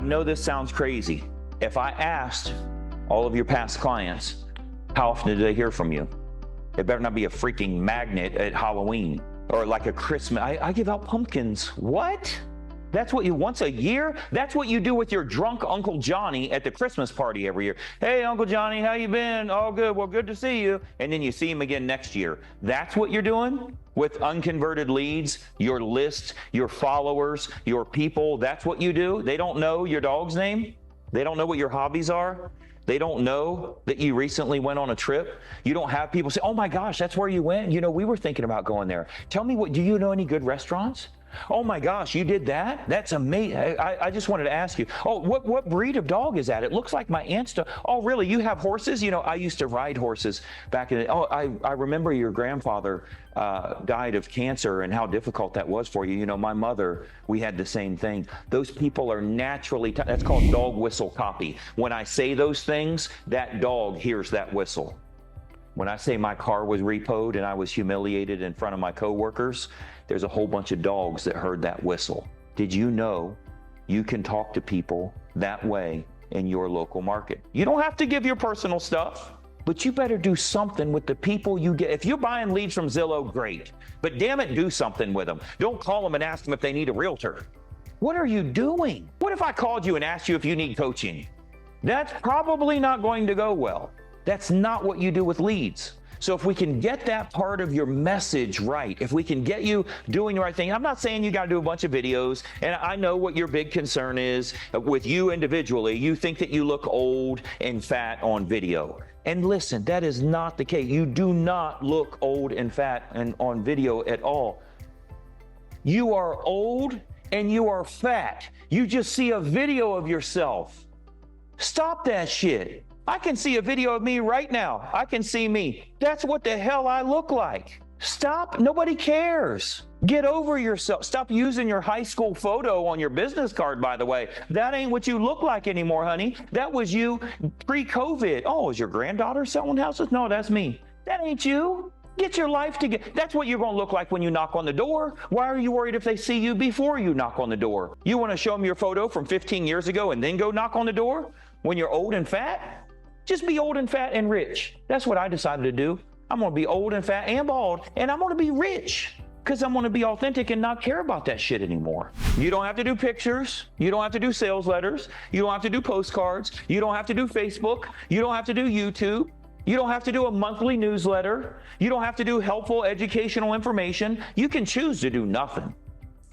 I know this sounds crazy. If I asked all of your past clients, how often did they hear from you? It better not be a freaking magnet at Halloween or like a Christmas. I give out pumpkins. What? That's what you, once a year? That's what you do with your drunk Uncle Johnny at the Christmas party every year. Hey, Uncle Johnny, how you been? All good. Well, good to see you. And then you see him again next year. That's what you're doing with unconverted leads, your list, your followers, your people. That's what you do. They don't know your dog's name. They don't know what your hobbies are. They don't know that you recently went on a trip. You don't have people say, oh my gosh, that's where you went. You know, we were thinking about going there. Tell me, do you know any good restaurants? Oh my gosh, you did that? That's amazing. I just wanted to ask you, oh, what breed of dog is that? It looks like my aunt's dog. Oh, really? You have horses? You know, I used to ride horses back in the, I remember your grandfather died of cancer and how difficult that was for you. You know, my mother, we had the same thing. Those people are naturally, that's called dog whistle copy. When I say those things, that dog hears that whistle. When I say my car was repoed and I was humiliated in front of my coworkers, there's a whole bunch of dogs that heard that whistle. Did you know you can talk to people that way in your local market? You don't have to give your personal stuff, but you better do something with the people you get. If you're buying leads from Zillow, great, but damn it, do something with them. Don't call them and ask them if they need a realtor. What are you doing? What if I called you and asked you if you need coaching? That's probably not going to go well. That's not what you do with leads. So if we can get that part of your message right, if we can get you doing the right thing, I'm not saying you got to do a bunch of videos, and I know what your big concern is with you individually. You think that you look old and fat on video. And listen, that is not the case. You do not look old and fat and on video at all. You are old and you are fat. You just see a video of yourself. Stop that shit. I can see a video of me right now. I can see me. That's what the hell I look like. Stop. Nobody cares. Get over yourself. Stop using your high school photo on your business card, by the way. That ain't what you look like anymore, honey. That was you pre-COVID. Oh, is your granddaughter selling houses? No, that's me. That ain't you. Get your life together. That's what you're going to look like when you knock on the door. Why are you worried if they see you before you knock on the door? You want to show them your photo from 15 years ago and then go knock on the door when you're old and fat? Just be old and fat and rich. That's what I decided to do. I'm going to be old and fat and bald, and I'm going to be rich because I'm going to be authentic and not care about that shit anymore. You don't have to do pictures. You don't have to do sales letters. You don't have to do postcards. You don't have to do Facebook. You don't have to do YouTube. You don't have to do a monthly newsletter. You don't have to do helpful educational information. You can choose to do nothing,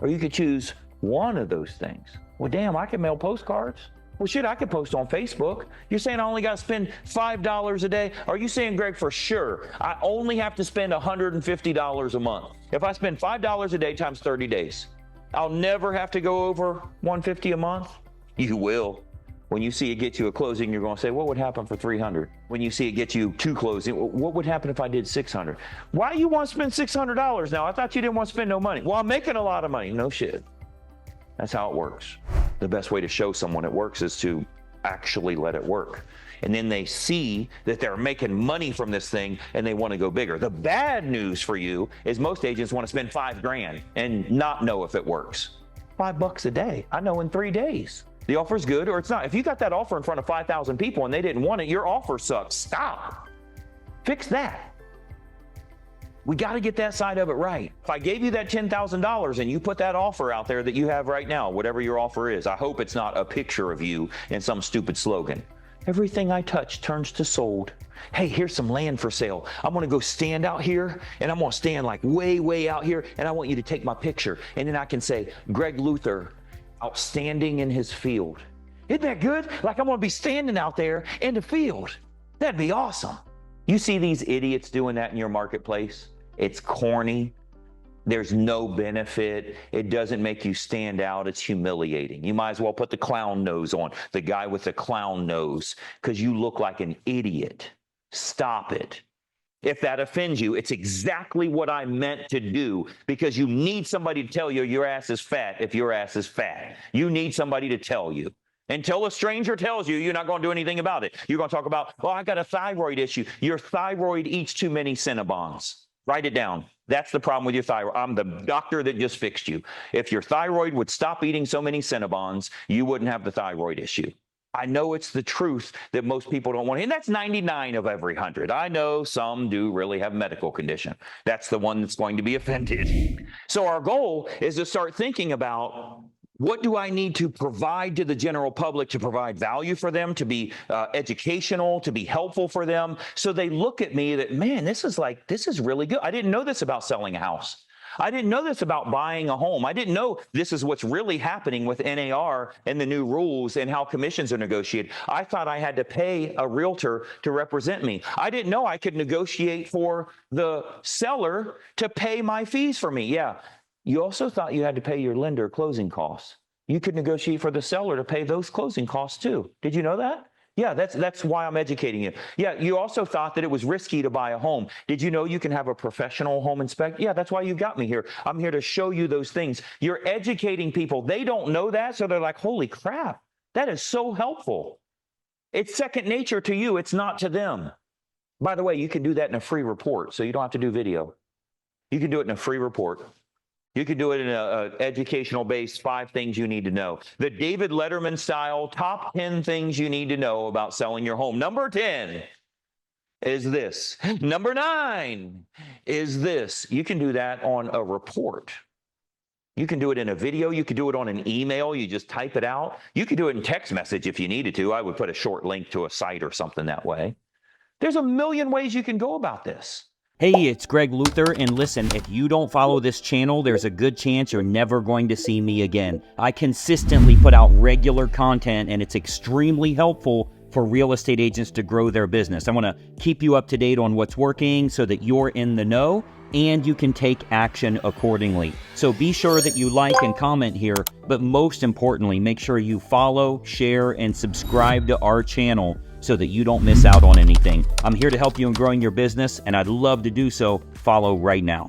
or you could choose one of those things. Well, damn, I can mail postcards. Well, shit, I could post on Facebook. You're saying I only got to spend $5 a day? Are you saying, Greg, for sure, I only have to spend $150 a month? If I spend $5 a day times 30 days, I'll never have to go over $150 a month? You will. When you see it get you a closing, you're going to say, what would happen for $300? When you see it get you two closing, what would happen if I did $600? Why do you want to spend $600 now? I thought you didn't want to spend no money. Well, I'm making a lot of money. No shit. That's how it works. The best way to show someone it works is to actually let it work. And then they see that they're making money from this thing and they want to go bigger. The bad news for you is most agents want to spend $5,000 and not know if it works. $5 a day. I know in 3 days. The offer's good or it's not. If you got that offer in front of 5,000 people and they didn't want it, your offer sucks. Stop. Fix that. We got to get that side of it right. If I gave you that $10,000 and you put that offer out there that you have right now, whatever your offer is, I hope it's not a picture of you and some stupid slogan. Everything I touch turns to sold. Hey, here's some land for sale. I'm going to go stand out here and I'm going to stand like way out here and I want you to take my picture. And then I can say, Greg Luther, outstanding in his field. Isn't that good? Like I'm going to be standing out there in the field. That'd be awesome. You see these idiots doing that in your marketplace? It's corny. There's no benefit. It doesn't make you stand out. It's humiliating. You might as well put the clown nose on, the guy with the clown nose, because you look like an idiot. Stop it. If that offends you, it's exactly what I meant to do, because you need somebody to tell you your ass is fat if your ass is fat. You need somebody to tell you. Until a stranger tells you, you're not going to do anything about it. You're going to talk about, oh, I got a thyroid issue. Your thyroid eats too many Cinnabons. Write it down. That's the problem with your thyroid. I'm the doctor that just fixed you. If your thyroid would stop eating so many Cinnabons, you wouldn't have the thyroid issue. I know it's the truth that most people don't want to hear. And that's 99 of every 100. I know some do really have medical condition. That's the one that's going to be offended. So our goal is to start thinking about, what do I need to provide to the general public to provide value for them, to be educational, to be helpful for them, so they look at me that, man, this is really good. I didn't know this about selling a house. I didn't know this about buying a home. I didn't know this is what's really happening with NAR and the new rules and how commissions are negotiated. I thought I had to pay a realtor to represent me. I didn't know I could negotiate for the seller to pay my fees for me. Yeah. You also thought you had to pay your lender closing costs. You could negotiate for the seller to pay those closing costs too. Did you know that? Yeah, that's why I'm educating you. Yeah, you also thought that it was risky to buy a home. Did you know you can have a professional home inspector? Yeah, that's why you got me here. I'm here to show you those things. You're educating people. They don't know that, so they're like, holy crap, that is so helpful. It's second nature to you. It's not to them. By the way, you can do that in a free report, so you don't have to do video. You can do it in a free report. You could do it in an educational-based 5 things you need to know. The David Letterman style, top 10 things you need to know about selling your home. Number 10 is this. Number 9 is this. You can do that on a report. You can do it in a video. You could do it on an email. You just type it out. You could do it in text message if you needed to. I would put a short link to a site or something that way. There's a million ways you can go about this. Hey, it's Greg Luther, and listen, if you don't follow this channel, there's a good chance you're never going to see me again. I consistently put out regular content, and it's extremely helpful for real estate agents to grow their business. I want to keep you up to date on what's working so that you're in the know and you can take action accordingly. So be sure that you like and comment here, but most importantly, make sure you follow, share, and subscribe to our channel so that you don't miss out on anything. I'm here to help you in growing your business, and I'd love to do so. Follow right now.